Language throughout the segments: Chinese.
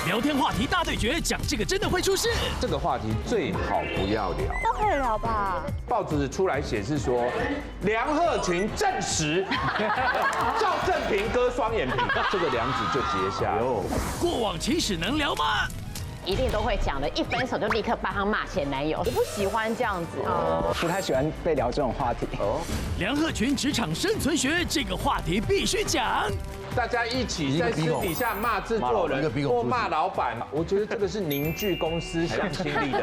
聊天话题大对决，讲这个真的会出事。这个话题最好不要聊。都可以聊吧？报纸出来显示说，梁鹤群证实，赵正平割双眼皮，这个梁子就结下了。过往情史能聊吗？一定都会讲的，一分手就立刻帮他骂前男友。我不喜欢这样子。不太喜欢被聊这种话题。梁鹤群职场生存学这个话题必须讲。大家一起在私底下骂制作人或骂老板，我觉得这个是凝聚公司向心力的。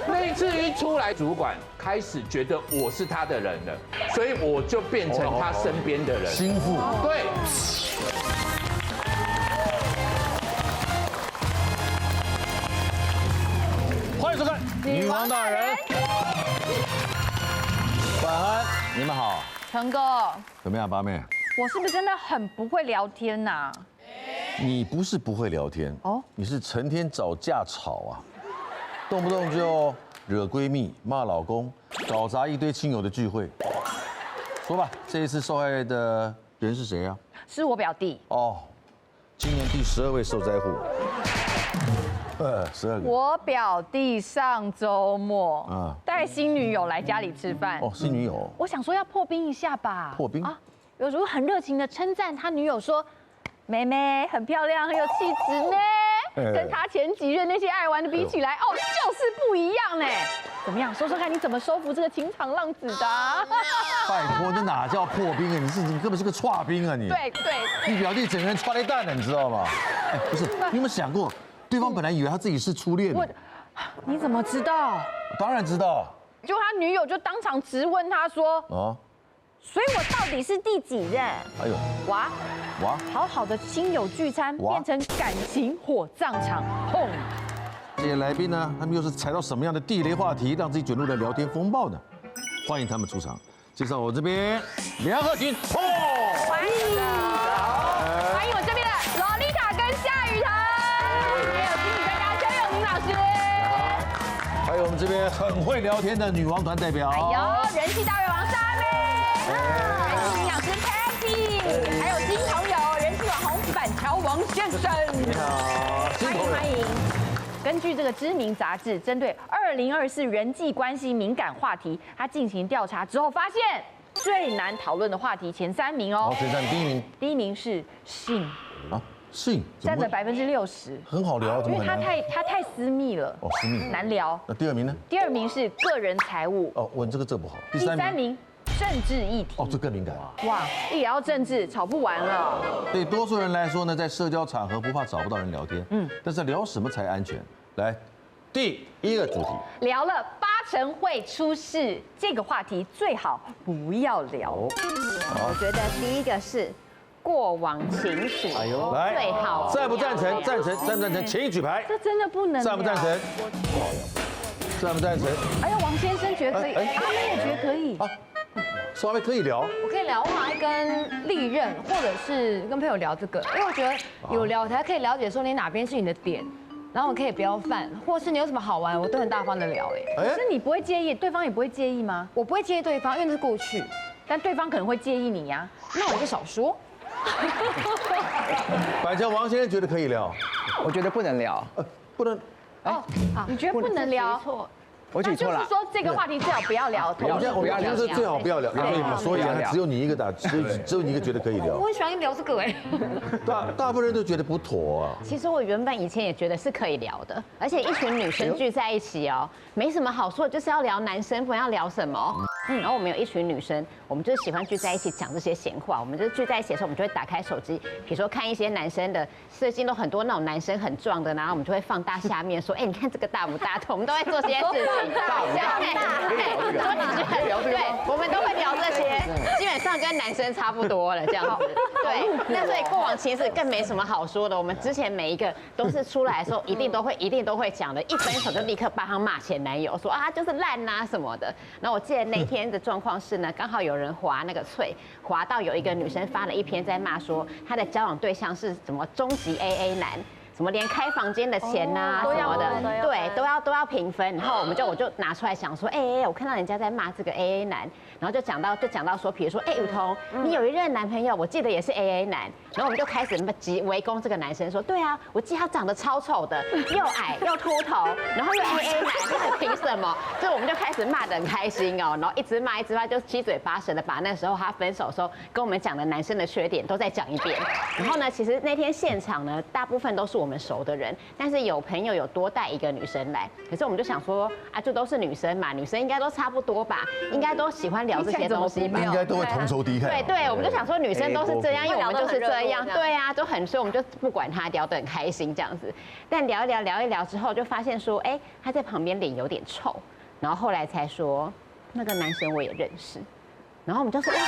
那一次一出来，主管开始觉得我是他的人了，所以我就变成他身边的人。心腹。对。欢迎收看《女王大人》。晚安，你们好。成哥，怎么样，八妹？我是不是真的很不会聊天呐？你不是不会聊天哦，你是成天找架吵啊，动不动就惹闺蜜、骂老公，搞砸一堆亲友的聚会。说吧，这一次受害的人是谁啊？是我表弟。哦，今年第12位受灾户。12个。我表弟上周末带新女友来家里吃饭。哦，新女友。我想说要破冰一下吧。破冰啊，有如很热情的称赞他女友说：“妹妹很漂亮，很有气质呢。”跟他前几任那些爱玩的比起来，哦，就是不一样呢。怎么样？说说看你怎么收服这个情场浪子的？拜托，那哪叫破冰啊？你根本是个串冰啊你！对，你表弟整个人串了一蛋了，你知道吗？哎，不是，你有没有想过？对方本来以为他自己是初恋，你怎么知道？当然知道。就他女友就当场质问他说：“所以我到底是第几任？”哎呦，哇，好好的亲友聚餐变成感情火葬场，轰！这些来宾呢，他们又是踩到什么样的地雷话题，让自己卷入了聊天风暴呢？欢迎他们出场。介绍我这边梁鹤群，欢迎我这边的洛丽塔跟夏雨桐。还有我们这边很会聊天的女王团代表，人气大胃王莎妹，人气营养师 Patty， 还有新朋友人气网红板桥王先生，你好，欢迎。根据这个知名杂志针对2024人际关系敏感话题，他进行调查之后发现，最难讨论的话题前3名哦。前3名，第一名是性。性占了60%，很好聊，因为它太私密了，私密难聊。那第2名呢？第2名是个人财务，问这不好。第3名政治议题，这更敏感。哇，一聊政治吵不完了。对多数人来说呢，在社交场合不怕找不到人聊天，但是聊什么才安全？来，第1个主题，聊了8成会出事，这个话题最好不要聊。我觉得第一个是。过往情史，来，最好赞不赞成？赞成，请举牌。这真的不能。赞不赞成？赞不赞成？哎呀，王先生觉得可以，阿妹也觉得可以。稍微可以聊。我可以聊，我好像跟历任或者是跟朋友聊这个，因为我觉得有聊才可以了解说你哪边是你的点，然后我可以不要犯，或是你有什么好玩，我都很大方的聊。可是你不会介意，对方也不会介意吗？我不会介意对方，因为那是过去，但对方可能会介意你呀。那我就少说。板桥王先生觉得可以聊，我觉得不能聊，不能。你觉得不能聊？我举错了。就是说这个话题最好不要聊。我们就是最好不要聊，对嘛？所以只有你一个只有你一个觉得可以聊。我很喜欢聊这个哎。大部分人都觉得不妥啊。其实我原本以前也觉得是可以聊的，而且一群女生聚在一起没什么好说，就是要聊男生，不然要聊什么？然后我们有一群女生，我们就是喜欢聚在一起讲这些闲话。我们就是聚在一起的时候，我们就会打开手机，比如说看一些男生的，最近都很多那种男生很壮的，然后我们就会放大下面说，你看这个大不大？我们都会做这些事情。大不大？说你觉得对，我们都会聊这些，基本上跟男生差不多了这样子。对，那所以过往其实更没什么好说的。我们之前每一个都是出来的时候，一定都会讲的，一分手就立刻帮他骂前男友，说他就是烂啊什么的。然后我记得那天的状况是呢，刚好有人滑那个脆，滑到有一个女生发了一篇在骂说她的交往对象是什么终极 AA 男。什么连开房间的钱呐什么的，对，都要平分。然后我就拿出来想说，我看到人家在骂这个 AA 男，然后就讲到说，比如说，雨桐，你有一任男朋友，我记得也是 AA 男，然后我们就开始围攻这个男生，说对啊，我记得他长得超丑的，又矮又秃头，然后又 AA 奶，这凭什么？所以我们就开始骂得很开心哦，然后一直骂，就七嘴八舌的把那时候他分手的时候跟我们讲的男生的缺点都再讲一遍。然后呢，其实那天现场呢，大部分都是我们熟的人，但是有朋友有多带一个女生来，可是我们就想说啊，就都是女生嘛，女生应该都差不多吧，应该都喜欢聊这些东西吧，应该都会同仇敌忾。对，我们就想说女生都是这样，因为我们就是这样，对啊，就很，所以我们就不管他，聊得很开心这样子。但聊一聊之后，就发现说，哎，他在旁边脸有点臭，然后后来才说那个男生我也认识，然后我们就说哇，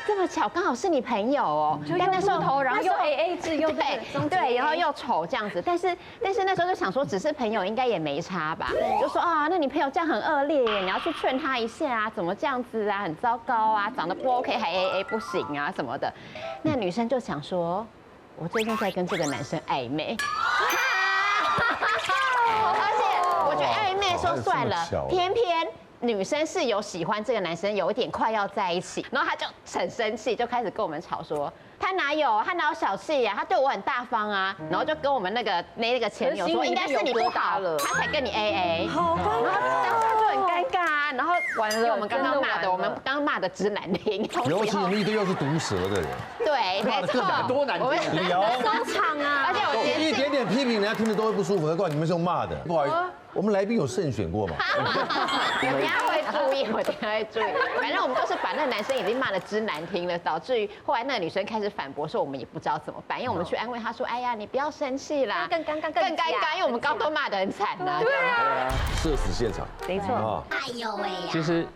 这么巧，刚好是你朋友哦。但那时候然后又 AA 制又对，然后又丑这样子，但是那时候就想说，只是朋友应该也没差吧，就说啊，那你朋友这样很恶劣耶，你要去劝他一下啊，怎么这样子啊，很糟糕啊，长得不 OK 还 AA 不行啊什么的。那女生就想说，我最近在跟这个男生暧昧。而且我觉得暧昧说算了，偏偏女生是有喜欢这个男生，有一点快要在一起，然后他就很生气，就开始跟我们吵说，他哪有小气呀，他对我很大方啊，然后就跟我们那个前女友说，应该是你不好了，他才跟你 AA， 好尴尬，然后当下就很尴尬啊，然后完了，我们刚刚骂的之难听，尤其你一个又是毒舌的人，对，没错，多难听，收场啊，而且我一点点批评人家听着都会不舒服，何况你们是用骂的，不好意思。我们来宾有慎选过吗？我等下会注意，反正我们就是把那个男生已经骂得之难听了，导致于后来那个女生开始反驳说我们也不知道怎么办，因为我们去安慰她说，哎呀，你不要生气啦，更尴尬，因为我们刚都骂得很惨呐。对啊，社死现场，没错。哎呦喂呀！其实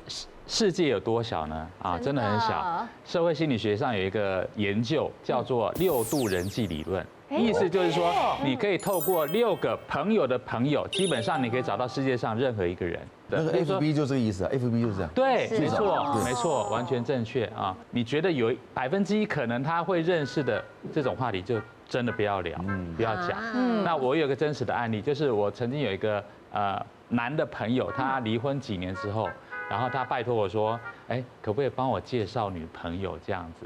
世界有多小呢？啊，真的很小。社会心理学上有一个研究叫做6度人际理论。意思就是说，你可以透过6个朋友的朋友，基本上你可以找到世界上任何一个人。那个 FB 就这个意思啊 ，FB 就是这样。对，没错，完全正确啊！你觉得有1%可能他会认识的这种话题，就真的不要聊，不要讲。那我有个真实的案例，就是我曾经有一个男的朋友，他离婚几年之后，然后他拜托我说，哎，可不可以帮我介绍女朋友这样子？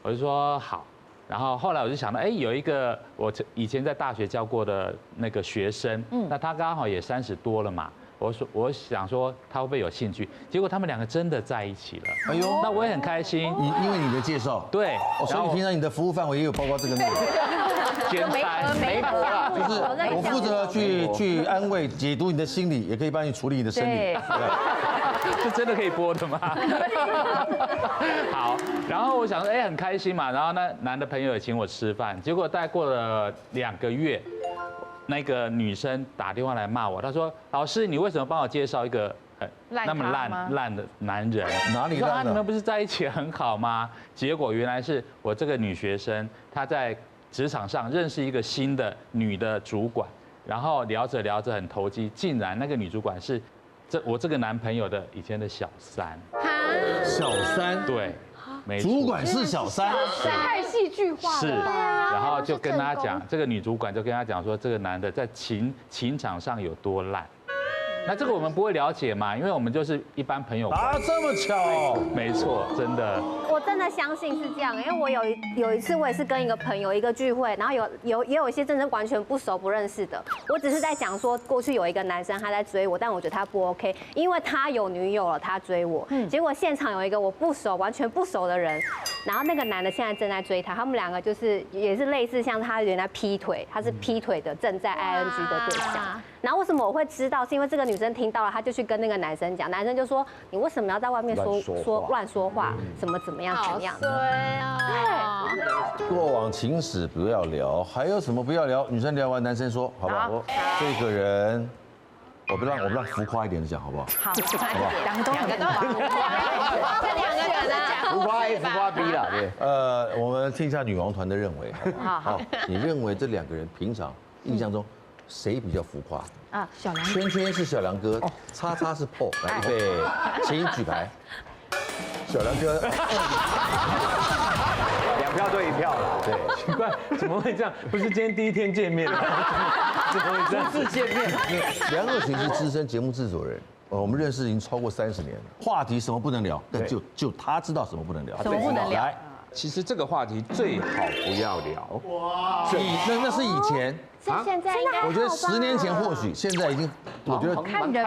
我就说好。然后后来我就想到，哎，有一个我以前在大学教过的那个学生，那他刚好也30多了嘛，我想说他会不会有兴趣？结果他们2个真的在一起了。哎呦，那我也很开心，因为你的介绍，对，所以平常你的服务范围也有包括这个内容。兼3媒婆啊，就是我负责去安慰、解读你的心理，也可以帮你处理你的生理。这真的可以播的吗？好，然后我想说，哎，很开心嘛。然后那男的朋友也请我吃饭，结果大概过了2个月，那个女生打电话来骂我，她说：“老师，你为什么帮我介绍一个那么烂的男人？哪里烂了？你们不是在一起很好吗？”结果原来是我这个女学生，她在职场上认识一个新的女的主管，然后聊着聊着很投机，竟然那个女主管是我这个男朋友的以前的小三。小三？对，没错。主管是小三，太戏剧化了。是，然后就跟他讲，这个女主管就跟他讲说，这个男的在情场上有多烂。那这个我们不会了解嘛，因为我们就是一般朋友啊，这么巧哦，没错，真的。我真的相信是这样，因为我有一次我也是跟一个朋友一个聚会，然后也有一些真的完全不熟不认识的，我只是在讲说过去有一个男生他在追我，但我觉得他不 OK， 因为他有女友了，他追我，结果现场有一个我不熟完全不熟的人，然后那个男的现在正在追他，他们2个就是也是类似像他原来劈腿，他是劈腿的正在 ING 的对象。然后为什么我会知道？是因为这个女生听到了，她就去跟那个男生讲，男生就说：“你为什么要在外面乱说话？怎么样？”对啊，对。过往情史不要聊，还有什么不要聊？女生聊完，男生说：“好不好？这个人，我们让浮夸一点讲，好不好？好，浮夸一点，2个都很浮夸，这2个人啊，浮夸 A 浮夸 B 啦，对。我们听一下女王团的认为，好，你认为这2个人平常印象中？谁比较浮夸啊？小梁，圈圈是小梁哥，叉叉是 Paul， 来预备，请举牌。小梁哥2票对1票了，对，奇怪，怎么会这样？不是今天第1天见面，怎么会这样？初次见面。梁鹤群是资深节目制作人，我们认识已经超过30年了。话题什么不能聊，但就他知道什么不能聊。什么不能聊？来其实这个话题最好不要聊。哇，那是以前。现在应该我觉得10年前或许，现在已经，我觉得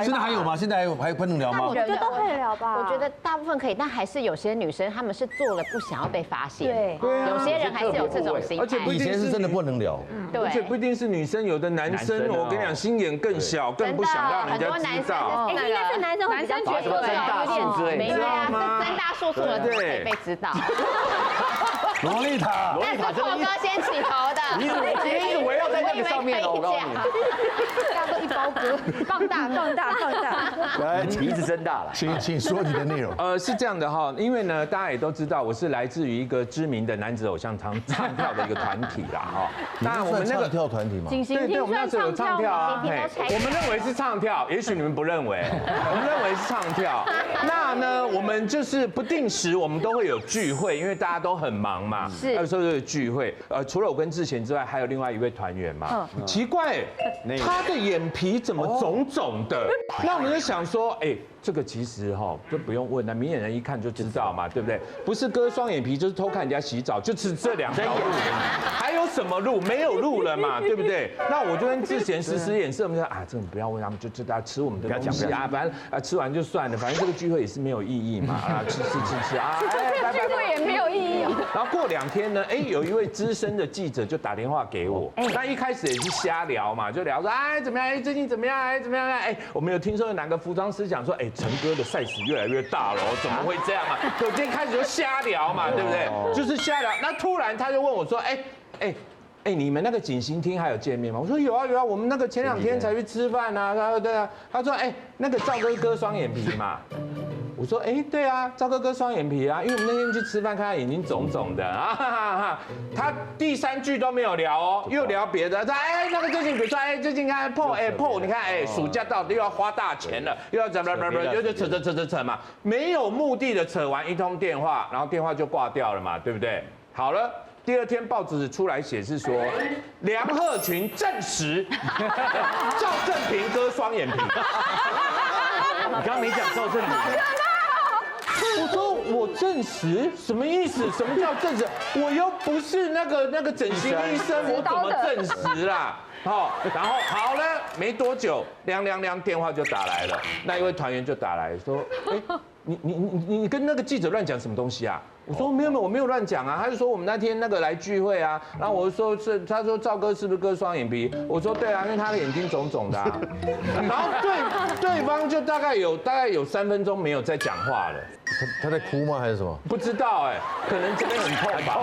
现在还有吗？现在还能聊吗？我觉得都可以聊吧。我觉得大部分可以，但还是有些女生她们是做了不想要被发现。对，有些人还是有这种心态。而且以前是真的不能聊。对，而且不一定是女生，有的男生，我跟你讲，心眼更小，更不想让人家知道。应该是男生会比较觉得增大数之类的，没有啊，增大数了才可以被知道。洛丽塔，那是破哥先起头的，你一直围绕在那个上面哦，我告诉你，大家都一包歌，放大，来，鼻子增大了，请说你的内容。是这样的哈，因为呢，大家也都知道，我是来自于一个知名的男子偶像唱跳的一个团体啦哈。那我们那个唱跳团体吗？对，我们那时候有唱跳啊，我们认为是唱跳，也许你们不认为，我们认为是唱跳。那呢，我们就是不定时我们都会有聚会，因为大家都很忙嘛，是有时候有聚会。除了我跟志贤之外，还有另外一位团员嘛。奇怪，他的眼皮怎么肿肿的？那我们就想说，哎，这个其实哈，就不用问了，明眼人一看就知道嘛，对不对？不是割双眼皮，就是偷看人家洗澡，就是这2条路，还有什么路？没有路了嘛，对不对？那我就跟志贤使眼色，我们说啊，这个不要问他们，就大家吃我们的东西啊，反正吃完就算了，反正这个聚会也是没有意义嘛，啊，吃啊，聚会也没有意义。然后过2天呢，哎，有一位资深的记者就打电话给我，那一开始也是瞎聊嘛，就聊说，哎，怎么样？哎，最近怎么样？哎，怎么样？哎，我们有听说有哪个服装师讲说，哎，陈哥的 size 越来越大了，怎么会这样啊？就今天开始就瞎聊嘛，对不对？就是瞎聊。那突然他就问我说，哎，你们那个景行厅还有见面吗？我说有啊，我们那个前2天才去吃饭啊。他说对啊，他说哎，那个赵哥割双眼皮嘛。我说哎，对啊，赵哥割双眼皮啊，因为我们那天去吃饭，看他眼睛肿肿的啊。他第3句都没有聊哦，又聊别的。他说哎，那个最近比如说哎，最近看 PO， 你看哎，暑假到又要花大钱了，又要怎么，又就扯嘛，没有目的的扯完1通电话，然后电话就挂掉了嘛，对不对？好了。第2天报纸出来写是说，梁鹤群证实赵正平割双眼皮。你刚刚没讲赵正平。我说我证实什么意思？什么叫证实？我又不是那个整形医生，我怎么证实啦？好，然后好了，没多久，亮电话就打来了，那一位团员就打来说，哎，你跟那个记者乱讲什么东西啊？我说没有，我没有乱讲啊。他就说我们那天那个来聚会啊，然后我就说是，他说赵哥是不是割双眼皮？我说对啊，因为他的眼睛肿肿的啊。然后对方就大概有3分钟没有再讲话了。他在哭吗还是什么？不知道哎，可能这边很痛吧，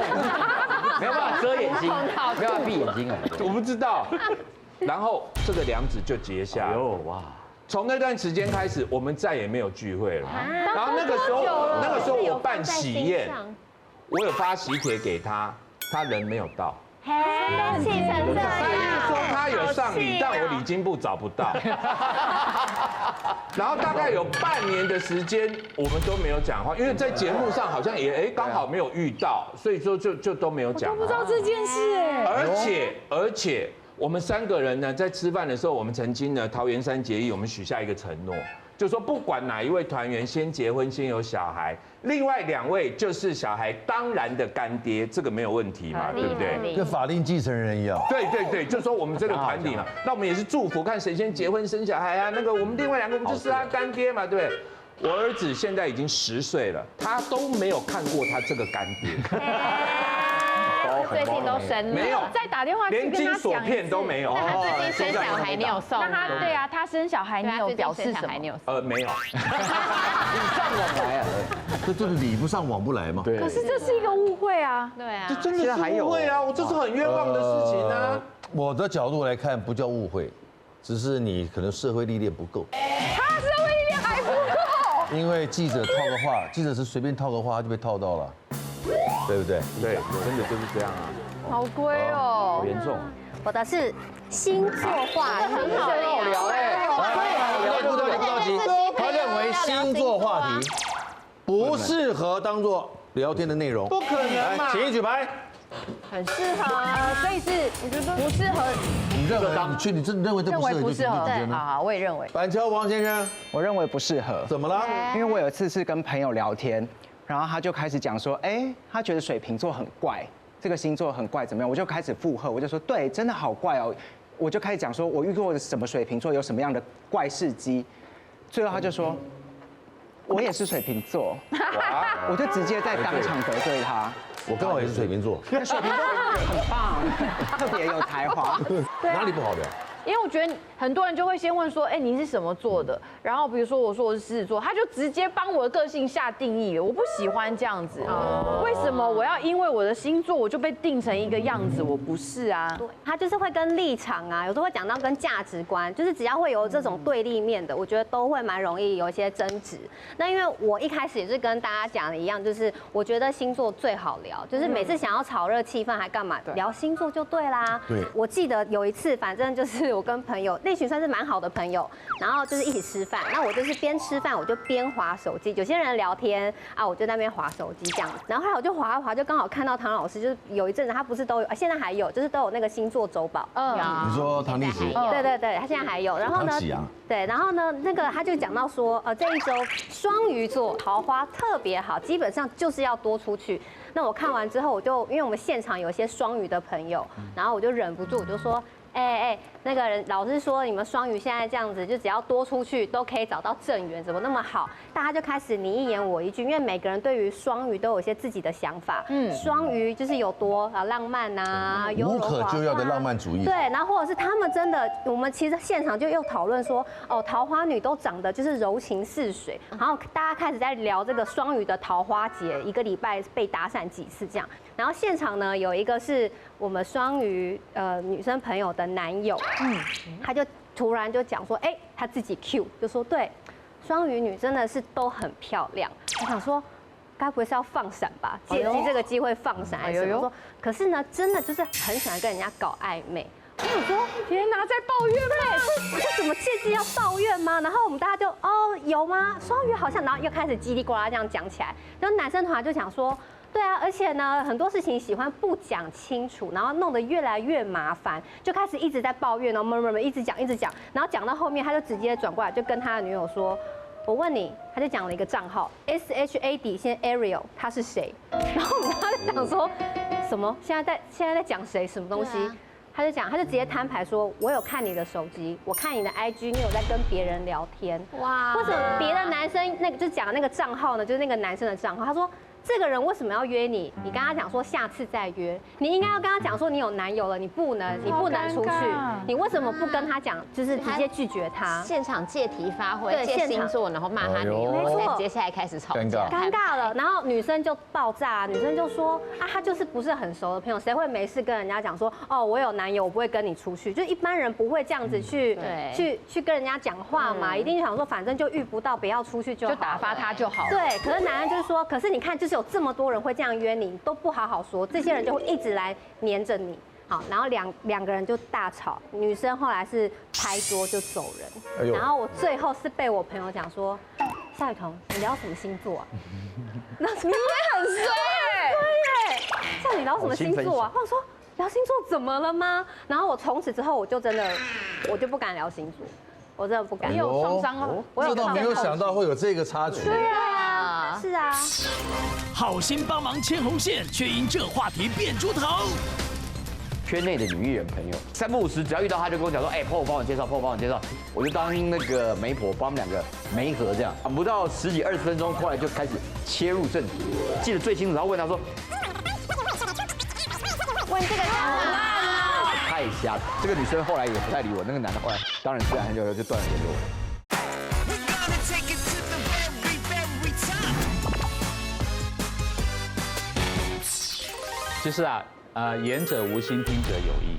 没有办法遮眼睛，没有办法闭眼睛啊。我不知道。然后这个梁子就结下了。哇！从那段时间开始，我们再也没有聚会了。然后那个时候我办喜宴，我有发喜帖给他，他人没有到。气成这样。说他有上礼，但我礼金部找不到。然后大概有半年的时间，我们都没有讲话，因为在节目上好像也刚好没有遇到，所以说就都没有讲话。我不知道这件事哎。而且。我们3个人呢，在吃饭的时候，我们曾经呢，桃园3结义，我们许下一个承诺，就说不管哪一位团员先结婚，先有小孩，另外2位就是小孩当然的干爹，这个没有问题嘛，对不对？跟法定继承人一样。对，就说我们这个团体嘛，那我们也是祝福，看谁先结婚生小孩啊，那个我们另外2个我们就是他干爹嘛，对不对？我儿子现在已经10岁了，他都没有看过他这个干爹。最近都生了，没有再打电话去跟他讲，连金锁片都没有。那他最近生小孩，你有送吗？那他对啊，他生小孩，你有表示什么？没有。礼尚往来啊，这就是礼不上往不来嘛。对。可是这是一个误会啊。对啊。这真的是误会啊！我这是很冤枉的事情啊。我的角度来看，不叫误会，只是你可能社会历练不够。他社会历练还不够。因为记者套个话，记者是随便套个话，他就被套到了。对不对？对，真的就是这样啊。好贵哦，好严重。我的是星座话题，很好聊哎。不着急。他认为星座话题不适合当做聊天的内容。不可能嘛！请举牌。很适合，所以是我觉得不适合。你认为？你真认为这不适合？不适合。对，好，我也认为。板桥王先生，我认为不适合。怎么了？因为我有一次是跟朋友聊天。然后他就开始讲说，他觉得水瓶座很怪，这个星座很怪，怎么样？我就开始附和，我就说对，真的好怪哦。我就开始讲说我遇过的什么水瓶座有什么样的怪事迹，最后他就说，我也是水瓶座，我就直接在当场得罪他。我刚好也是水瓶座，水瓶座很棒，特别有才华，哪里不好的？因为我觉得很多人就会先问说，你是什么座的？然后比如说我说我是狮子座，他就直接帮我的个性下定义，我不喜欢这样子。为什么我要因为我的星座我就被定成一个样子？我不是啊。对，他就是会跟立场啊，有时候会讲到跟价值观，就是只要会有这种对立面的，我觉得都会蛮容易有一些争执。那因为我一开始也是跟大家讲的一样，就是我觉得星座最好聊，就是每次想要炒热气氛还干嘛，聊星座就对啦。对，我记得有一次，反正就是我跟朋友那群算是蛮好的朋友，然后就是一起吃饭，那我就是边吃饭我就边滑手机，有些人聊天啊，我就在那边滑手机这样子，然后后来我就滑一滑，就刚好看到唐老师，就是有一阵子他不是都有，现在还有，就是都有那个星座周报。你说唐立淇？对对对，他现在还有。然后呢？对，然后呢，那个他就讲到说，这一周双鱼座桃花特别好，基本上就是要多出去。那我看完之后，我就因为我们现场有一些双鱼的朋友，然后我就忍不住，我就说。那个人老师说你们双鱼现在这样子，就只要多出去都可以找到正缘，怎么那么好？大家就开始你一言我一句，因为每个人对于双鱼都有一些自己的想法。双鱼就是有多浪漫呐，无可救药的浪漫主义。对，然后或者是他们真的，我们其实现场就又讨论说，桃花女都长得就是柔情似水，然后大家开始在聊这个双鱼的桃花节，一个礼拜被打散几次这样。然后现场呢有一个是我们双鱼女生朋友的男友，他就突然就讲说，他自己 Q 就说对，双鱼女真的是都很漂亮。我想说，该不会是要放闪吧？借机这个机会放闪还是什么？说可是呢，真的就是很喜欢跟人家搞暧昧。我想说，天哪，在抱怨吗？这怎么借机要抱怨吗？然后我们大家就有吗？双鱼好像，然后又开始叽里呱啦这样讲起来。然后男生团就讲说。对啊，而且呢，很多事情喜欢不讲清楚，然后弄得越来越麻烦，就开始一直在抱怨，然后一直讲，然后讲到后面，他就直接转过来就跟他的女友说：“我问你，他就讲了一个账号 SHA 底线 Ariel， 他是谁？”然后我们他就讲说什么？现在在讲谁？什么东西？他就直接摊牌说：“我有看你的手机，我看你的 IG， 你有在跟别人聊天。哇，为什么别的男生那个就讲那个账号呢？就是那个男生的账号，他说。”这个人为什么要约你？你跟他讲说下次再约，你应该要跟他讲说你有男友了，你不能出去。你为什么不跟他讲？就是直接拒绝他。现场借题发挥，借星座，然后骂他女友，没错。接下来开始吵架，尴尬了。然后女生就爆炸，女生就说他就是不是很熟的朋友，谁会没事跟人家讲说我有男友，我不会跟你出去。就一般人不会这样子去跟人家讲话嘛，一定想说反正就遇不到，不要出去就好，就打发他就好。对，可是男人就是说，可是你看就是。有这么多人会这样约你，都不好好说，这些人就会一直来黏着你。好，然后两个人就大吵，女生后来是拍桌就走人。然后我最后是被我朋友讲说，夏雨桐，你聊什么星座啊？那你也很衰耶，像你聊什么星座啊？我说聊星座怎么了吗？然后我从此之后我就真的我就不敢聊星座。我真的不敢。你有创伤哦，这倒没有想到会有这个插曲。对啊，是啊。好心帮忙牵红线，却因这话题变猪头。圈内的女艺人朋友，3不5时只要遇到他就跟我讲说，婆帮我介绍，婆帮我介绍，我就当那个媒婆帮他们两个媒合这样，不到10几20分钟，后来就开始切入正题，记得最清楚，然后问他说，问这个太瞎了。这个女生后来也不太理我，那个男的后来当然自然就断了联络。其实言者无心，听者有意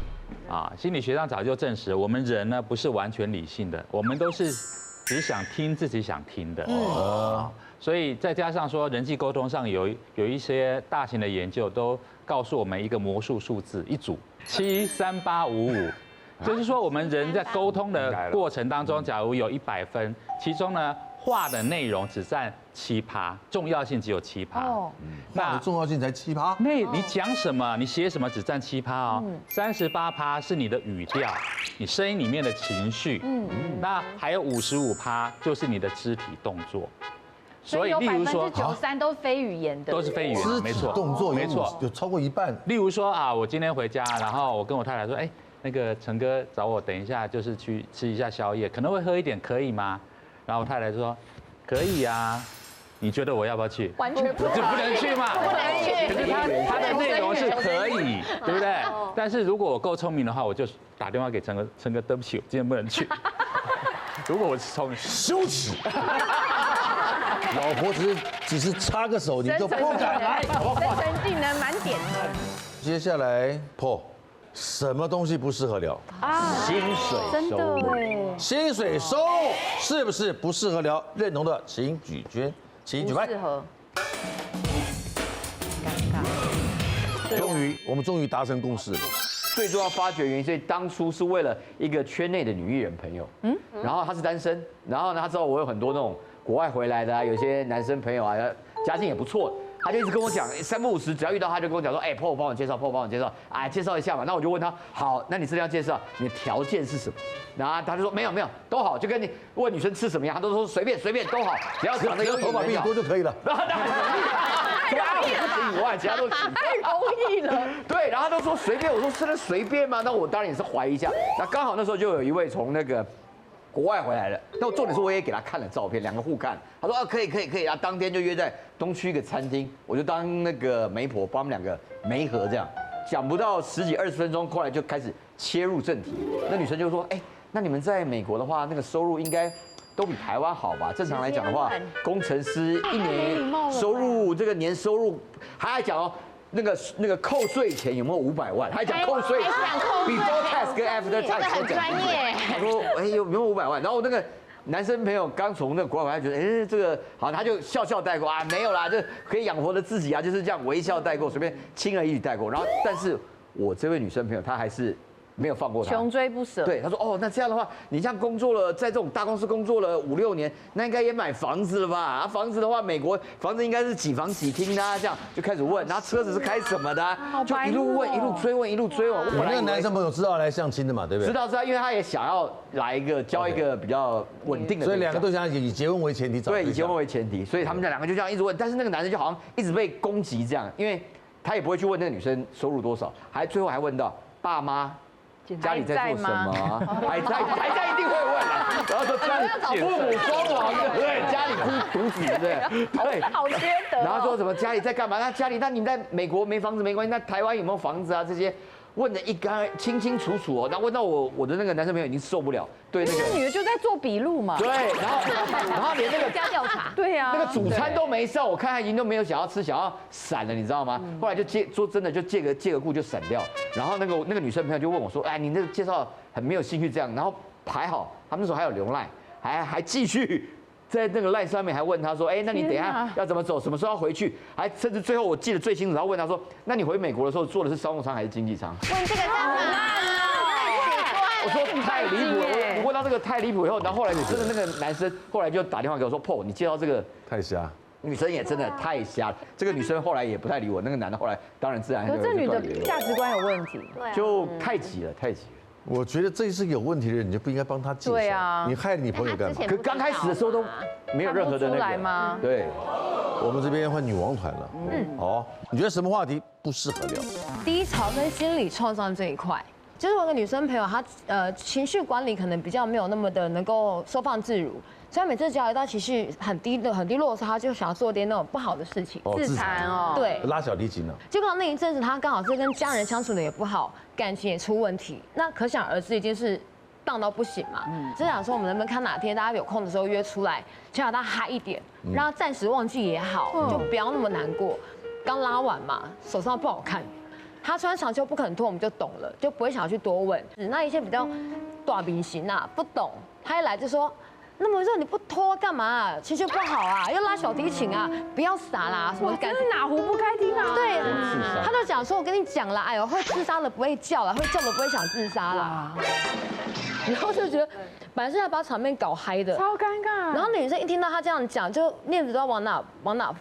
啊。心理学上早就证实，我们人呢不是完全理性的，我们都是只想听自己想听的。所以再加上说人际沟通上有一些大型的研究都告诉我们一个魔术数字一组73855，就是说我们人在沟通的过程当中，假如有100分，其中呢话的内容只占7%，重要性只有7%。话的重要性才7%。你讲什么，你写什么只占7%哦，38%是你的语调，你声音里面的情绪，那还有55%就是你的肢体动作。所以例如说93%都非语言的，都是非语言，没错，动作没错，有超过一半。例如说啊，我今天回家，然后我跟我太太说，哎，那个陈哥找我，等一下就是去吃一下宵夜，可能会喝一点，可以吗？然后我太太说，可以啊。你觉得我要不要去？完全不能去嘛，不能去。可是他的内容是可以，对不对？但是如果我够聪明的话，我就打电话给陈哥，对不起，我今天不能去。如果我是聪明，羞耻。老婆只是插个手，你就不敢来，生存技能满点。接下来破，什么东西不适合聊？薪水收入，薪水收入是不是不适合聊？认同的请举捐，请举牌。适合。我们终于达成共识了。最重要发掘原因，所以当初是为了一个圈内的女艺人朋友，然后他是单身，然后呢他知道我有很多那种国外回来的啊，有些男生朋友啊，家境也不错。他就一直跟我讲，3不5时，只要遇到他就跟我讲说，哎，PO帮我介绍，PO帮我介绍，哎，介绍一下嘛。那我就问他，好，那你这要介绍，你的条件是什么？然后他就说没有都好，就跟你问女生吃什么样，他都说随便都好，只要长得有头发比你多就可以了。然后他很容易，其他我不行以外，其他都行，太容易了。对，然后他都说随便，我说真的随便吗？那我当然也是怀疑一下。那刚好那时候就有一位从那个国外回来的，那我重点是我也给他看了照片，2个互看，他说啊可以，然后当天就约在东区一个餐厅，我就当那个媒婆帮他们2个媒合这样，讲不到10几20分钟，后来就开始切入正题。那女生就说，哎，那你们在美国的话，那个收入应该都比台湾好吧？正常来讲的话，工程师1年收入这个年收入，还讲哦。那个扣税前有没有500万？还讲扣税前 ，before tax 跟 after tax 很专业。他说，哎，有没有500万？然后那个男生朋友刚从那个国外回来，觉得，哎，这个好，他就笑带过啊，没有啦，就可以养活了自己啊，就是这样微笑带过，随便轻而易举带过。然后，但是我这位女生朋友她还是没有放过他，穷追不舍。对，他说哦，那这样的话，你像工作了，在这种大公司工作了5、6年，那应该也买房子了吧？啊，房子的话，美国房子应该是几房几厅的啊，这样就开始问，然后车子是开什么的啊，就一路问，一路追问。我那个男生朋友知道来相亲的嘛，对不对？知道，因为他也想要来交一个比较稳定的，所以2个都想以结婚为前提找。对，以结婚为前提，所以他们2个就这样一直问，但是那个男生就好像一直被攻击这样，因为他也不会去问那个女生收入多少，最后还问到爸妈。家里在做什么？还在一定会问啦。然后说家里父母双亡，对，家里独子，对，好缺德。然后说什么家里在干嘛？那你们在美国没房子没关系，那台湾有没有房子啊？这些问的一干清清楚楚哦。然后问到我的那个男生朋友已经受不了，对那个女的就在做笔录嘛。对，然后连那个加调查，对呀，那个主餐都没上，我看他已经都没有想要吃，想要闪了，你知道吗？后来就说真的就借个故就闪掉。然后那个女生朋友就问我说，哎，你那个介绍很没有兴趣这样，然后排好，他们那时候还有留赖，还继续。在那个赖上面还问他说，哎，那你等一下要怎么走？什么时候要回去？还甚至最后我记得最清楚，然后问他说，那你回美国的时候坐的是商务舱还是经济舱？问这个干嘛？我说太离谱了，我问到这个太离谱以后，然后后来真的那个男生后来就打电话给我说，PO，你介绍这个太瞎。女生也真的太瞎了，这个女生后来也不太理我，那个男的后来当然自然就。这女的价值观有问题，就太急了。我觉得这是有问题的人，你就不应该帮他介绍。对啊，你害你朋友干嘛？可刚开始的时候都没有任何的那个吗？对，我们这边换女王团了。好，你觉得什么话题不适合聊？低潮跟心理创伤这一块。就是我有个女生朋友，她情绪管理可能比较没有那么的能够收放自如，所以每次只要一到情绪很低落的时候，她就想要做点那种不好的事情，自残哦，对，拉小提琴呢。结果那一阵子她刚好是跟家人相处的也不好，感情也出问题，那可想而知已经是荡到不行嘛。只想说我们能不能看哪天大家有空的时候约出来，先让她嗨一点，让她暂时忘记也好，就不要那么难过。刚拉完嘛，手上不好看。他穿长袖不肯脱，我们就懂了，就不会想要去多问。那一些比较短明型啊，不懂，他一来就说，那么热你不脱干嘛？情绪不好啊，要拉小提琴啊，不要傻啦，什么感觉哪壶不开提啊？对，他就讲说，我跟你讲啦，哎呦，会自杀的不会叫了，会叫的不会想自杀啦。然后就觉得本来是要把场面搞嗨的，超尴尬。然后女生一听到他这样讲，就链子都要往哪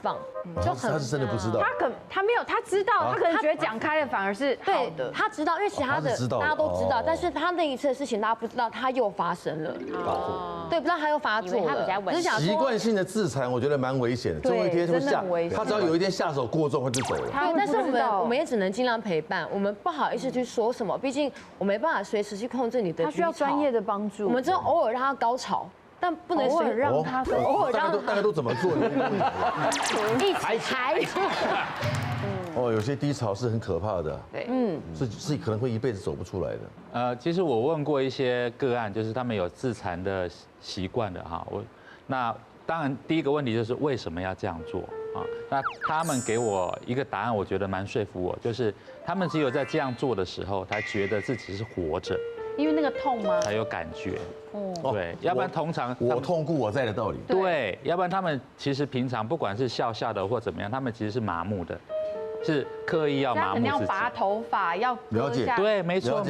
放，就很他是真的不知道，他没有，他知道，他可能觉得讲开了反而是好的。他知道，因为其他的大家都知道，但是他那一次的事情大家不知道，他又发生了，对，不知道他又发作了，只是想习惯性的自残，我觉得蛮危险的。总有一天会下，他只要有一天下手过重，他就走了。对，但是我们也只能尽量陪伴，我们不好意思去说什么，毕竟我没办法随时去控制你的。他需要专业的帮助，我们只有偶尔让他高潮，但不能偶尔让他偶尔让大家都怎么做？一起抬。哦，有些低潮是很可怕的，对，是可能会一辈子走不出来的。其实我问过一些个案，就是他们有自残的习惯的哈，那当然第一个问题就是为什么要这样做啊？那他们给我一个答案，我觉得蛮说服我，就是他们只有在这样做的时候，才觉得自己是活着。因为那个痛吗？才有感觉，对，要不然通常我痛故我在的道理，对，要不然他们其实平常不管是笑的或怎么样，他们其实是麻木的，是刻意要麻木自己，要拔头发，要了解，对，没错，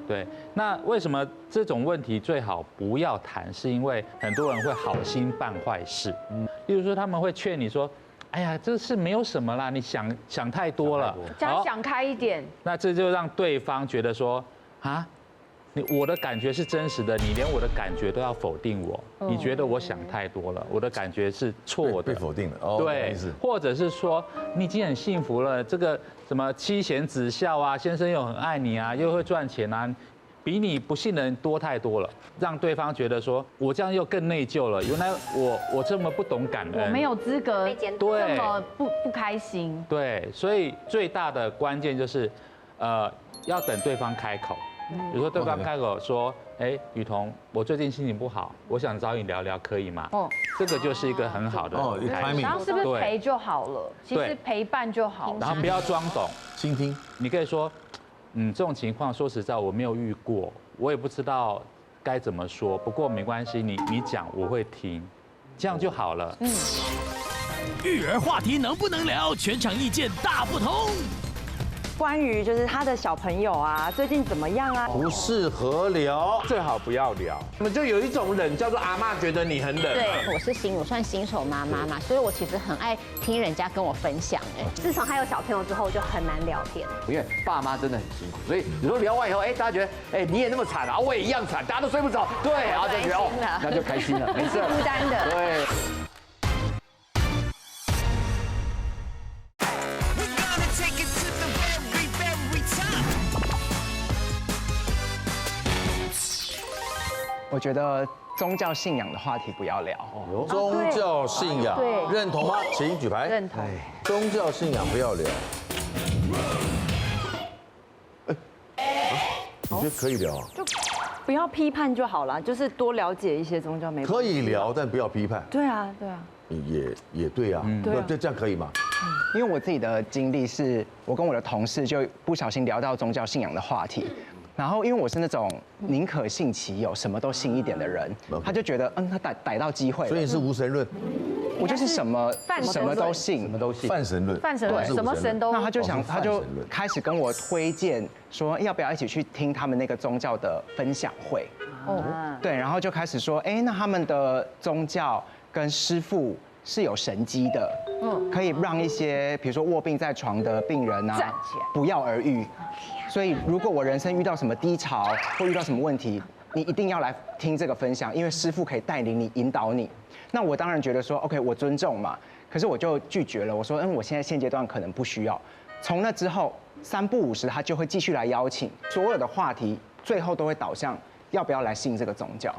对。那为什么这种问题最好不要谈？是因为很多人会好心办坏事，例如说他们会劝你说，哎呀，这事没有什么啦，你想太多了，要想开一点。那这就让对方觉得说，啊，我的感觉是真实的，你连我的感觉都要否定我，你觉得我想太多了，我的感觉是错的，被否定了。对，或者是说你已经很幸福了，这个什么妻贤子孝啊，先生又很爱你啊，又会赚钱啊。比你不信的人多太多了，让对方觉得说，我这样又更内疚了。原来我这么不懂感恩，我没有资格对，这么不开心。对，所以最大的关键就是，要等对方开口。比如说对方开口说，哎，雨桐，我最近心情不好，我想找你聊聊，可以吗？这个就是一个很好的开明。然后是不是陪就好了？其实陪伴就好了。然后不要装懂，倾听。你可以说。这种情况说实在我没有遇过，我也不知道该怎么说。不过没关系，你讲我会听，这样就好了。育儿话题能不能聊？全场意见大不同。关于就是他的小朋友啊，最近怎么样啊？不适合聊，最好不要聊。我们就有一种冷叫做阿嬷觉得你很冷。对，我算新手妈妈嘛，所以我其实很爱听人家跟我分享。自从他有小朋友之后，就很难聊天。因为爸妈真的很辛苦，所以有时候聊完以后，大家觉得，你也那么惨啊，我也一样惨，大家都睡不着，对，然后就觉得那就开心了，没事。孤单的。对。我觉得宗教信仰的话题不要聊。宗教信仰，认同吗？请举牌。认同。宗教信仰不要聊。你觉得可以聊啊？就不要批判就好了，就是多了解一些宗教没。可以聊，但不要批判。对啊。也对啊。对，这样可以吗？因为我自己的经历是，我跟我的同事就不小心聊到宗教信仰的话题。然后，因为我是那种宁可信其有，什么都信一点的人，他就觉得，他逮到机会了。所以你是无神论？我就是什么都信，什么都信。泛神论。泛神论，什么神都。那他就开始跟我推荐说，要不要一起去听他们那个宗教的分享会？对，然后就开始说，那他们的宗教跟师父是有神迹的，可以让一些比如说卧病在床的病人啊，不药而愈。所以如果我人生遇到什么低潮或遇到什么问题，你一定要来听这个分享，因为师父可以带领你、引导你。那我当然觉得说 ，OK， 我尊重嘛，可是我就拒绝了。我说，我现在现阶段可能不需要。从那之后，3不5时他就会继续来邀请，所有的话题最后都会导向要不要来信这个宗教。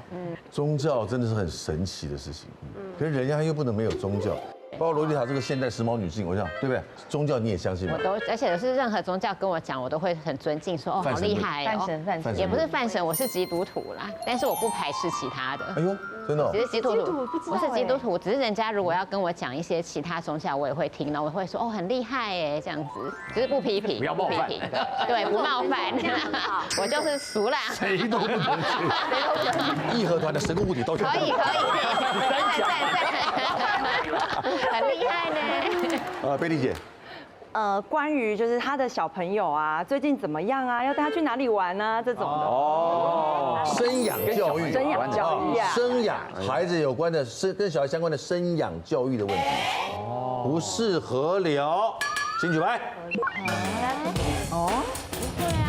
宗教真的是很神奇的事情，可是人家又不能没有宗教。包括洛丽塔这个现代时髦女性，我想对不对？宗教你也相信吗？而且是任何宗教跟我讲，我都会很尊敬，说好厉害哦。泛神也不是泛神，我是基督徒啦，但是我不排斥其他的。哎呦，真的？只是基督徒，我是基督徒，只是人家如果要跟我讲一些其他宗教，我也会听，然后我会说很厉害哎，这样子，只是不批评，不要冒犯，对，不冒犯，我就是俗啦。谁都不能去。义和团的神功护体都可以，赞，很厉害呢。贝丽姐，关于就是他的小朋友啊，最近怎么样啊？要带他去哪里玩啊？这种的。哦，生养教育，生养教育啊，生养孩子有关的跟小孩相关的生养教育的问题，不适合聊，请举牌。哦，不会啊。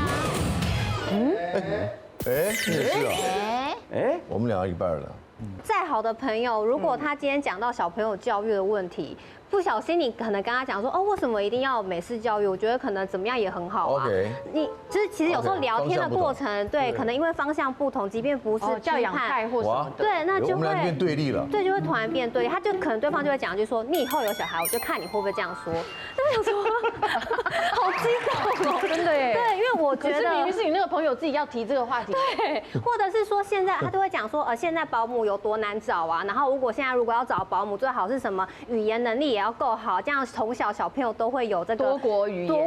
你也是啊。我们聊一半了。再好的朋友，如果他今天讲到小朋友教育的问题，不小心你可能跟他讲说，哦，为什么一定要美式教育？我觉得可能怎么样也很好啊。你就是其实有时候聊天的过程，对，可能因为方向不同，即便不是教养态或什么的，对，那就会变对立了。对，就会突然变对立，他就可能对方就会讲，就说你以后有小孩，我就看你会不会这样说。那我想说，好激动哦，真的耶。对，因为我觉得明明是你那个朋友自己要提这个话题，对，或者是说现在他都会讲说，现在保姆有多难找啊，然后如果要找保姆，最好是什么语言能力也要够好，这样从小小朋友都会有这个多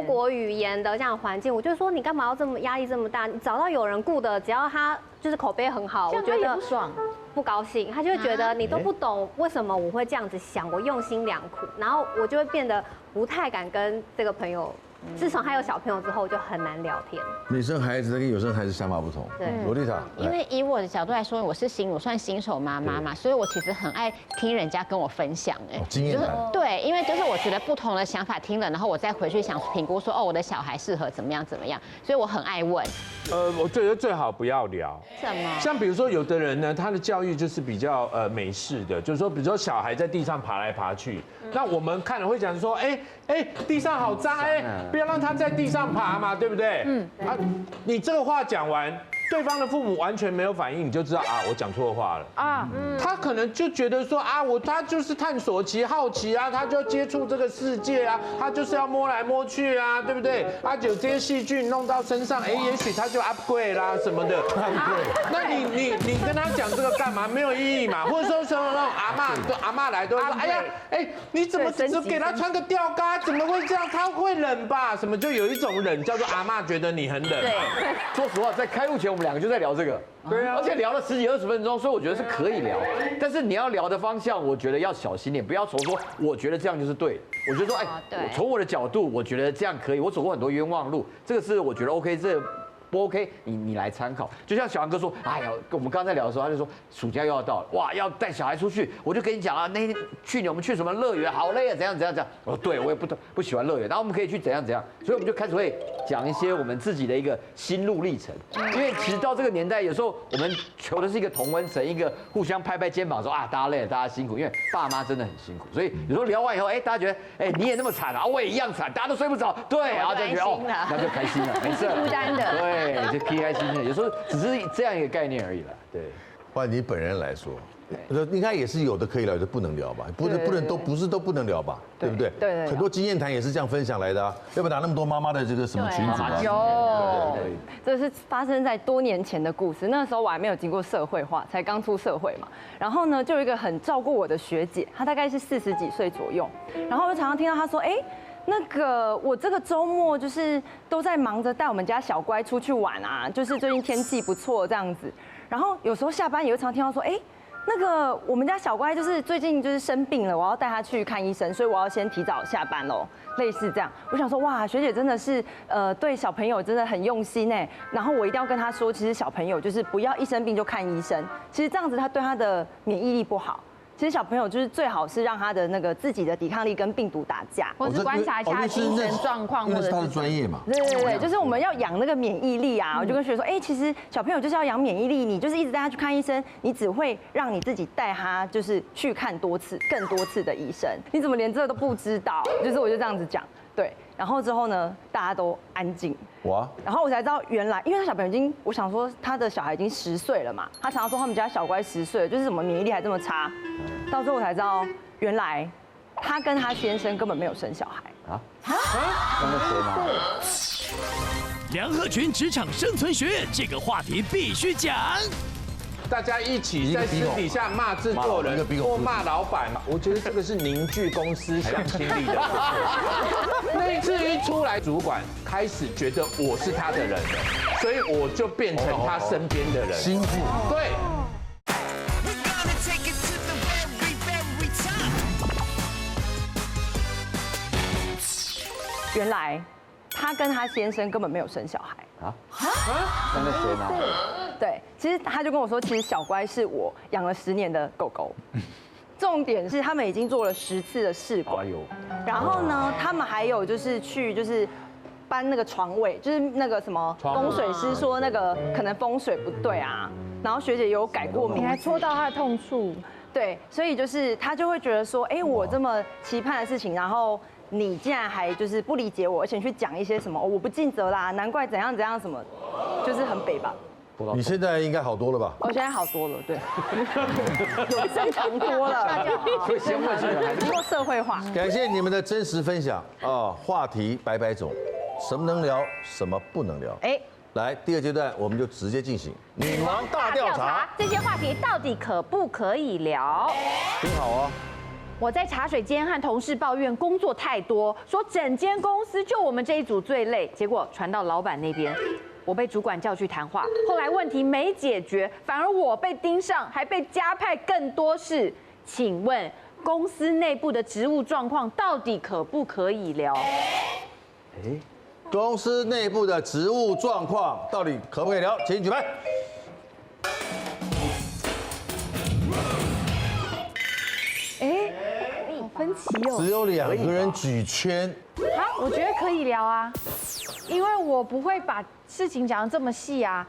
国语言的这样的环境。我就说你干嘛要这么压力这么大？你找到有人顾的，只要他就是口碑很好，我觉得不爽。不高兴，他就会觉得你都不懂为什么我会这样子想，我用心良苦，然后我就会变得不太敢跟这个朋友。自从他有小朋友之后，就很难聊天。你生孩子跟有生孩子想法不同。对，罗丽塔，因为以我的角度来说，我算新手妈妈嘛，所以我其实很爱听人家跟我分享，经验谈。对，因为就是我觉得不同的想法听了，然后我再回去想评估说，哦，我的小孩适合怎么样，所以我很爱问。我觉得最好不要聊。什么？像比如说有的人呢，他的教育就是比较美式的，就是说，比如说小孩在地上爬来爬去，那我们看了会讲说，地上好脏，不要让他在地上爬嘛，对不对？你这个话讲完，对方的父母完全没有反应，你就知道啊，我讲错话了啊。他可能就觉得说啊，他就是探索期、好奇啊，他就要接触这个世界啊，他就是要摸来摸去啊，对不对？有这些细菌弄到身上，也许他就 upgrade 啦什么的。那你跟他讲这个干嘛？没有意义嘛。或者说什么那种阿嬷来都会说，哎呀，你怎么只给他穿个吊嘎？怎么会这样？他会冷吧？什么就有一种冷叫做阿嬷觉得你很冷。对，说实话，在开录前我们两个就在聊这个，对啊，而且聊了10几20分钟，所以我觉得是可以聊。但是你要聊的方向，我觉得要小心点，不要从说我觉得这样就是对。我觉得说，从我的角度，我觉得这样可以。我走过很多冤枉路，这个是我觉得 OK， 这不 OK， 你来参考。就像小杨哥说，哎呀，我们刚才聊的时候，他就说暑假又要到了，哇，要带小孩出去，我就跟你讲啊，去年我们去什么乐园，好累啊，怎样。我说对，我也不喜欢乐园，然后我们可以去怎样，所以我们就开始会讲一些我们自己的一个心路历程。因为其实到这个年代，有时候我们求的是一个同温层，一个互相拍拍肩膀说啊，大家累了，大家辛苦，因为爸妈真的很辛苦，所以有时候聊完以后，大家觉得，你也那么惨啊，我也一样惨，大家都睡不着，对，然后就觉得那就开心了，没事，孤单的，对，就开心的，有时候只是这样一个概念而已啦。对，换你本人来说，应该也是有的可以聊，有的不能聊吧？不是都不能聊吧？对不对？对，很多经验谈也是这样分享来的啊，要不然拿那么多妈妈的这个什么群组啊？有，这是发生在多年前的故事。那时候我还没有经过社会化，才刚出社会嘛。然后呢，就有一个很照顾我的学姐，她大概是40几岁左右。然后我常常听到她说，那个我这个周末就是都在忙着带我们家小乖出去玩啊，就是最近天气不错这样子。然后有时候下班也会常听到说，那个我们家小乖就是最近就是生病了，我要带他去看医生，所以我要先提早下班喽，类似这样。我想说，哇，学姐真的是对小朋友真的很用心哎。然后我一定要跟他说，其实小朋友就是不要一生病就看医生，其实这样子他对他的免疫力不好。其实小朋友就是最好是让他的那个自己的抵抗力跟病毒打架，或是观察一下精神状况，或者是他的专业嘛。对，就是我们要养那个免疫力啊。我就跟学姐说，其实小朋友就是要养免疫力，你就是一直带他去看医生，你只会让你自己带他就是去看更多次的医生。你怎么连这个都不知道？就是我就这样子讲，对。然后之后呢，大家都安静。哇！然后我才知道，原来因为他小朋友我想说他的小孩已经10岁了嘛，他常常说他们家小乖10岁了，就是怎么免疫力还这么差。到最后我才知道，原来他跟他先生根本没有生小孩啊！梁鹤群职场生存学院这个话题必须讲。大家一起在私底下骂制作人或骂老板，我觉得这个是凝聚公司向心力的。那一次一出来，主管开始觉得我是他的人了，所以我就变成他身边的人。心腹，对。原来他跟他先生根本没有生小孩。那个谁呢？对，其实他就跟我说，其实小乖是我养了10年的狗狗。重点是他们已经做了10次的试管，然后呢，他们还有就是去搬那个床位，就是那个什么风水师说那个可能风水不对啊，然后学姐有改过名，你还戳到他的痛处。对，所以就是他就会觉得说，哎，我这么期盼的事情，然后你竟然还就是不理解我，而且去讲一些什么我不尽责啦，难怪怎样怎样什么，就是很北吧。你现在应该好多了吧？我现在好多了，对，有正常多了，那就好。所以先问是还是经过社会化。感谢你们的真实分享啊！话题百百种，什么能聊，什么不能聊。来，第2阶段我们就直接进行女王大调查。这些话题到底可不可以聊？听好哦。我在茶水间和同事抱怨工作太多，说整间公司就我们这一组最累，结果传到老板那边。我被主管叫去谈话，后来问题没解决，反而我被盯上，还被加派更多事。请问公司内部的职务状况到底可不可以聊？公司内部的职务状况到底可不可以聊？请举牌。好分歧哦。只有2个人举圈。我觉得可以聊啊，因为我不会把事情讲得这么细啊，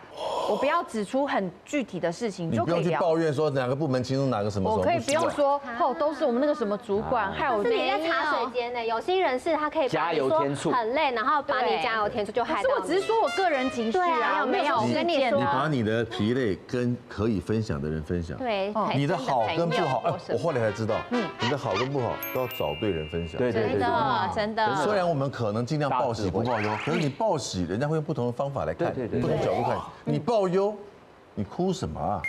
我不要指出很具体的事情就可以聊。你不用去抱怨说哪个部门其中哪个什么。我可以不用说都是我们那个什么主管，害我。是你在茶水间呢，有心人士他可以加油添醋，很累，然后把你加油添醋就害到你。可是我只是说我个人情绪啊，没有，我跟你说，你把你的疲累跟可以分享的人分享。对，你的好跟不好，我后来才知道，你的好跟不好都要找对人分享。对，真的。虽然我们可能尽量报喜不报忧，可是你报喜，人家会用不同的方法来看，不同角度看。你报忧，你哭什么啊？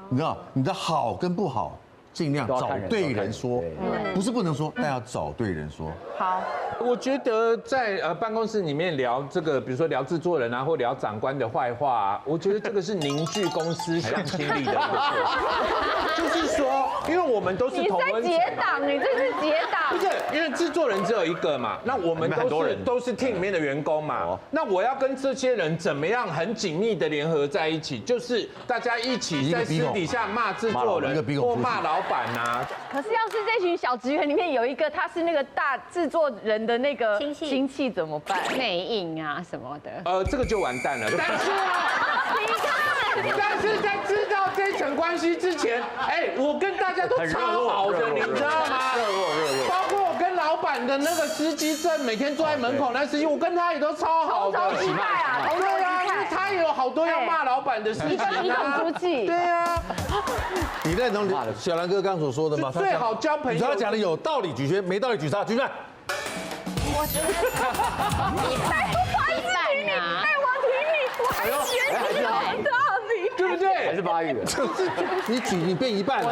你知道你的好跟不好，尽量找对人说，不是不能说，但要找对人说。好，我觉得在办公室里面聊这个，比如说聊制作人啊，或聊长官的坏话啊，我觉得这个是凝聚公司向心力的一个过程。就是说，因为我们都是同温层。你在结党，你这是结党。不是，因为制作人只有一个嘛，那我们都是 team 里面的员工嘛。那我要跟这些人怎么样很紧密的联合在一起，就是大家一起在私底下骂制作人或骂老板啊。可是要是这群小职员里面有一个他是那个大制作人的那个亲戚怎么办？内应啊什么的。这个就完蛋了。但是啊，你看，但是在知道这层关系之前，我跟大家都超好的，你知道吗？热。包括我跟老板的那个司机证，每天坐在门口那司机，我跟他也都超好的。同仇敌忾啊！对啊，因为他也有好多要骂老板的事情啊。一同出气。对啊。你认同小兰哥刚所说的吗？最好交朋友。你说他讲的有道理，举圈；没道理，举叉。举牌。我觉得一半啊！我挺你，我还选你老大你，对不对？还是8月？你变一半了。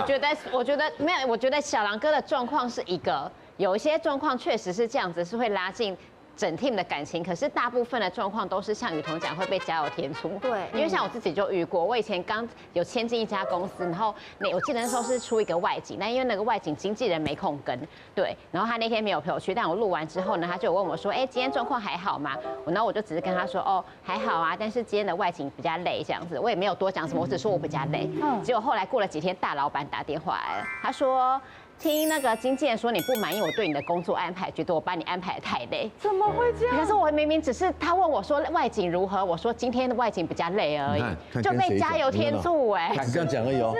我觉得没有，我觉得小狼哥的状况是一个，有一些状况确实是这样子，是会拉近整 team 的感情，可是大部分的状况都是像雨桐讲会被加油添醋。对，因为像我自己就遇过，我以前刚有签进一家公司，然后我记得那时候是出一个外景，但因为那个外景经纪人没空跟，对，然后他那天没有陪我去，但我录完之后呢，他就问我说，今天状况还好吗？然后我就只是跟他说，还好啊，但是今天的外景比较累这样子，我也没有多讲什么，我只说我比较累。结果后来过了几天，大老板打电话来了，他说。听那个经纪人说你不满意我对你的工作安排，觉得我把你安排得太累。怎么会这样？可是我明明只是他问我说外景如何，我说今天的外景比较累而已，就被加油添醋你这样讲而已哦。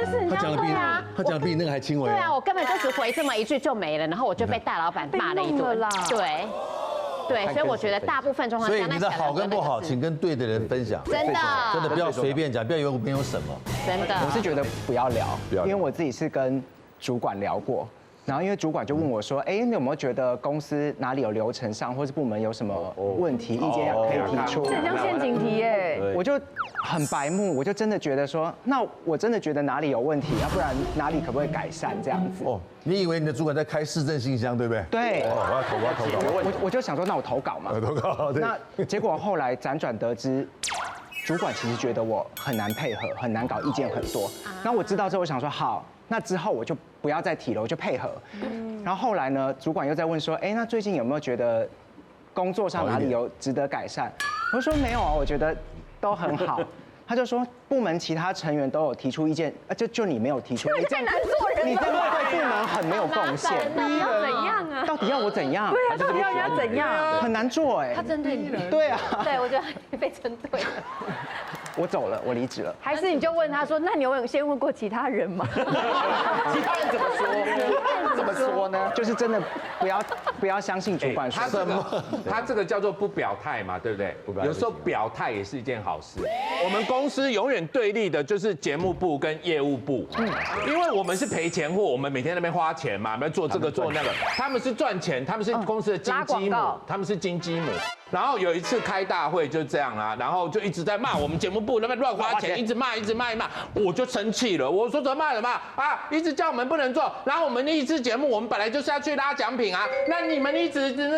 他讲的比你那个还轻微。对啊，我根本就只回这么一句就没了，然后我就被大老板骂了一顿。对，所以我觉得大部分状况下，所以你的好跟不好，请跟对的人分享。真的不要随便讲，不要以为没有什么。真的，我是觉得不要聊，因为我自己是跟主管聊过。然后因为主管就问我说，你有没有觉得公司哪里有流程上或是部门有什么问题，意见可以提出？很像陷阱题耶。我就很白目，我就真的觉得说，那我真的觉得哪里有问题，要不然哪里可不可以改善这样子？你以为你的主管在开市政信箱，对不对？对。我要投稿。我就想说，那我投稿嘛。投稿。那结果后来辗转得知。主管其实觉得我很难配合，很难搞，意见很多。那我知道之后，我想说好，那之后我就不要再提了，我就配合。然后后来呢，主管又在问说，那最近有没有觉得工作上哪里有值得改善？我说没有啊，我觉得都很好。他就说部门其他成员都有提出意见，就你没有提出，你太难做人了，你这样对部门很没有贡献。你要怎样啊？到底要我怎样？对啊，到底要你要怎样？很难做哎。他针对你。对啊。对，我觉得你被针对了。我走了，我离职了。还是你就问他说，那你有先问过其他人吗？其他人怎么说？怎么说呢？就是真的不要相信主管说什么。他这个叫做不表态嘛，对不对？有时候表态也是一件好事。我们公司永远对立的就是节目部跟业务部，因为我们是赔钱货，我们每天在那边花钱嘛，我们要做这个做那个，他们是赚钱，他们是公司的金鸡母，他们是金鸡母。然后有一次开大会就这样啦，然后就一直在骂我们节目部那边乱花钱，一直骂，我就生气了，我说怎么骂啊？一直叫我们不能做，然后我们一支节目我们本来就是要去拉奖品啊，那你们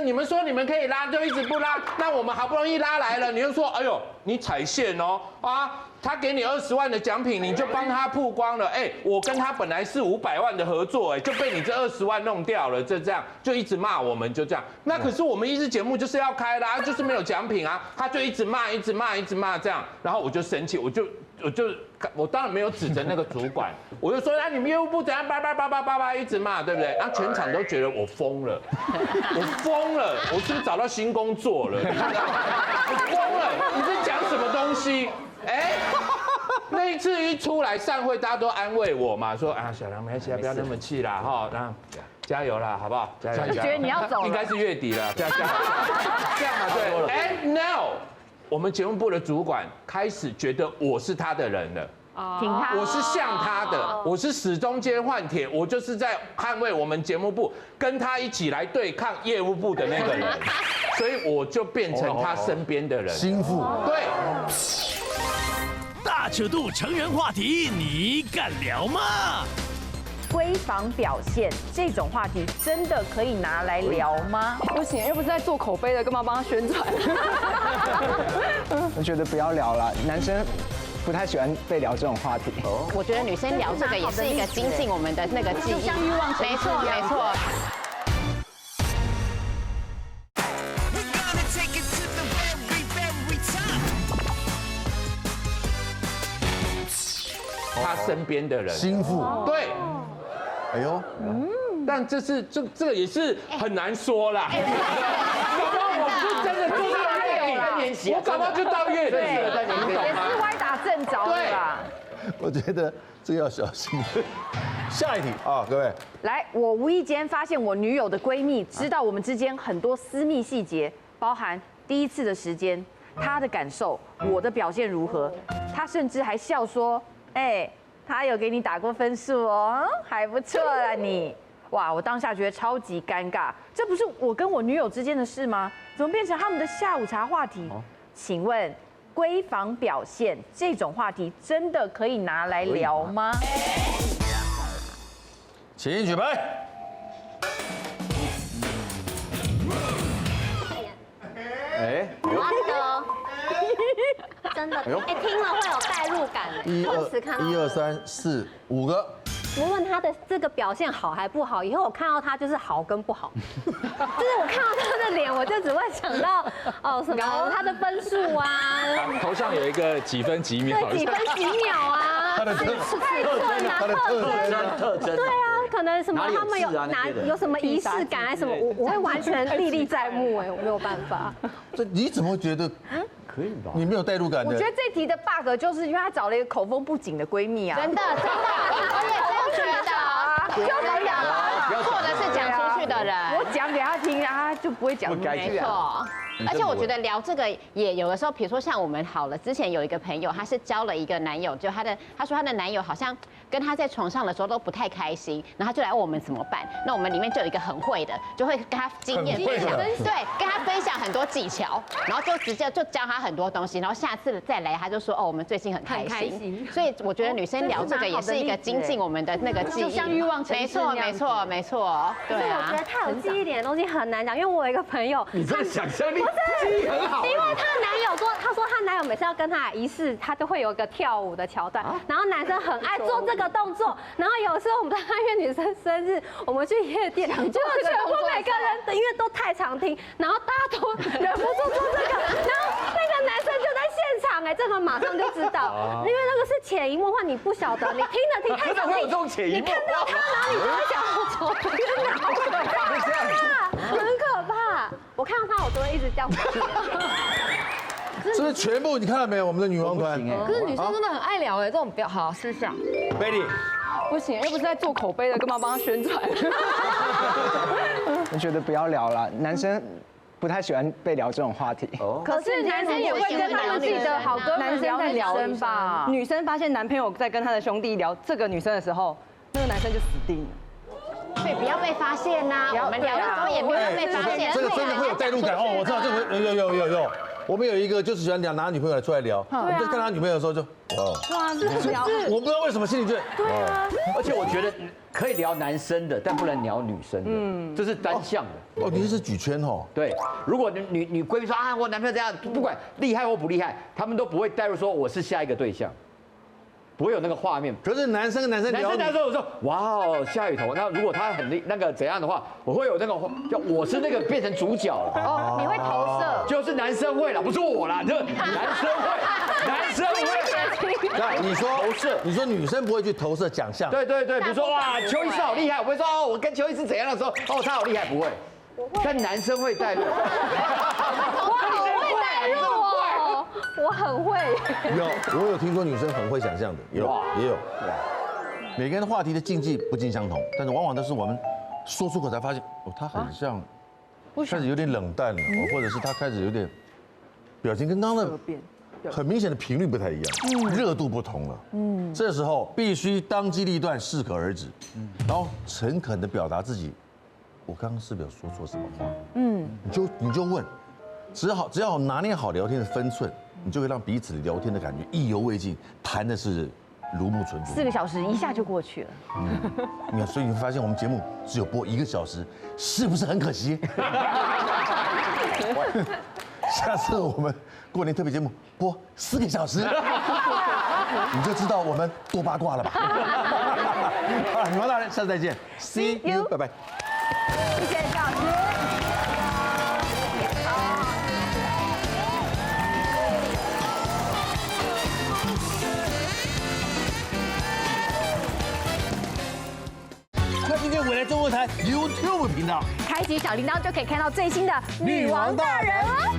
你们说你们可以拉就一直不拉，那我们好不容易拉来了，你又说哎呦你踩线哦啊。他给你20万的奖品，你就帮他曝光了。我跟他本来是500万的合作，就被你这20万弄掉了。这样就一直骂我们，就这样。那可是我们一支节目就是要开啦，就是没有奖品啊。他就一直骂这样，然后我就生气，我当然没有指责那个主管，我就说你们业务部怎样叭一直骂，对不对？然后全场都觉得我疯了，我是不是找到新工作了？我疯了，你在讲什么东西？那一次一出来散会，大家都安慰我嘛，说啊，小梁没关系，不要那么气啦，哈，那加油啦，好不好？加油！觉得你要走了，应该是月底了，这样嘛，对。And now， 我们节目部的主管开始觉得我是他的人了。挺他，我是像他的，我是始终接换铁，我就是在捍卫我们节目部，跟他一起来对抗业务部的那个人，所以我就变成他身边的人，心腹。对。大尺度成人话题，你敢聊吗？闺房表现这种话题真的可以拿来聊吗？不行，又不是在做口碑的，干嘛帮他宣传？我觉得不要聊了，男生不太喜欢被聊这种话题。我觉得女生聊这个也是一个精进我们的那个记忆，像欲望城市一样。没错。他身边的人，心腹。对。哎呦，但这个也是很难说啦。搞不好我就真的做到月底，我搞不好就到月底了，你懂吗？也是歪打正着的啦。我觉得这个要小心。下一题啊，各位。来，我无意间发现我女友的闺蜜知道我们之间很多私密细节，包含第一次的时间、她的感受、我的表现如何。她甚至还笑说：“他有给你打过分数哦，还不错啊你。”哇，我当下觉得超级尴尬，这不是我跟我女友之间的事吗？怎么变成他们的下午茶话题？请问，闺房表现这种话题真的可以拿来聊吗？请举牌。真的，听了会有代入感的。1、2、3、4、5个。无论他的这个表现好还不好，以后我看到他就是好跟不好，就是我看到他的脸，我就只会想到什么他的分数啊，头上有一个几分几秒，对，几分几秒啊，他的特征，对啊，可能什么他们有什么仪式感还是什么，我会完全历历在目我没有办法。这你怎么会觉得？可以吧？你没有代入感的。我觉得这题的 bug 就是因为她找了一个口风不紧的闺蜜啊，真的，我也这样觉得啊，或者是讲出去的人，我讲给她听，她就不会讲出去。没错。而且我觉得聊这个也有的时候，比如说像我们好了，之前有一个朋友，她是交了一个男友，就她说她的男友好像跟她在床上的时候都不太开心，然后她就来问我们怎么办。那我们里面就有一个很会的，就会跟她经验分享，对，跟她分享很多技巧，然后就直接就教她很多东西，然后下次再来她就说我们最近很开心。所以我觉得女生聊这个也是一个精进我们的那个记忆，就像欲望城市那样。没错，对啊。我觉得太有记忆点的东西很难讲，因为我有一个朋友，你这想象力记忆很好。因为她男友说，她说她男友每次要跟她仪式，她都会有一个跳舞的桥段，然后男生很爱做这个动作，然后有时候我们在看一个女生生日，我们去夜店，结果全部每个人的音乐都太常听，然后大家都忍不住做这个，然后那个男生就在现场，这个马上就知道，因为那个是潜移默化，你不晓得，你听着听太常听，你看到他，然后你就会想要做，真的好可怕，很可怕。我看到他，我都会一直叫。是不是全部你看到没有？我们的女王团，可是女生真的很爱聊这种比较好试下。Betty，不行，又不是在做口碑的，干嘛帮他宣传？我觉得不要聊了，男生不太喜欢被聊这种话题。可是男生也会跟他们自己的好哥们聊女生吧？女生发现男朋友在跟他的兄弟聊这个女生的时候，那个男生就死定了。所以不要被发现呐，我们聊的时候也没有被发现。这个真的会有代入感哦，我知道这个有。我们有一个就是喜欢拿女朋友来出来聊，我们在看他女朋友的时候就对啊，就是聊。我不知道为什么心里就对啊，而且我觉得可以聊男生的，但不能聊女生的，这是单向的。哦，你是举圈哦。对，如果女闺蜜说啊，我男朋友这样，不管厉害或不厉害，他们都不会带入说我是下一个对象。不会有那个画面，可是男生跟男生聊，男生我说哇哦夏雨桐，那如果他很那个怎样的话，我会有那个叫我是那个变成主角了哦，你会投射，就是男生会啦，不是我啦，就男生会，那你说投射，你说女生不会去投射奖项，对，比如说哇邱医师好厉害，我会说哦我跟邱医师怎样的时候，哦他好厉害，不会，但男生会带入，我好会带入哦，我很会。我有听说女生很会想象的，也有。每个人的话题的禁忌不尽相同，但是往往都是我们说出口才发现，哦，他很像开始有点冷淡了，或者是他开始有点表情跟刚刚的很明显的频率不太一样，热度不同了。这时候必须当机立断，适可而止，然后诚恳的表达自己，我刚刚是不是有说错什么话？你就问，只要拿捏好聊天的分寸，你就会让彼此聊天的感觉意犹未尽，谈的是如沐春风。4个小时一下就过去了。你看，所以你会发现我们节目只有播1个小时，是不是很可惜？下次我们过年特别节目播4个小时，你就知道我们多八卦了吧？好了，女王大人，下次再见 ，See you， 拜拜。谢谢老师。快订阅未来中文台 YouTube 频道，开启小铃铛就可以看到最新的女王大人哦。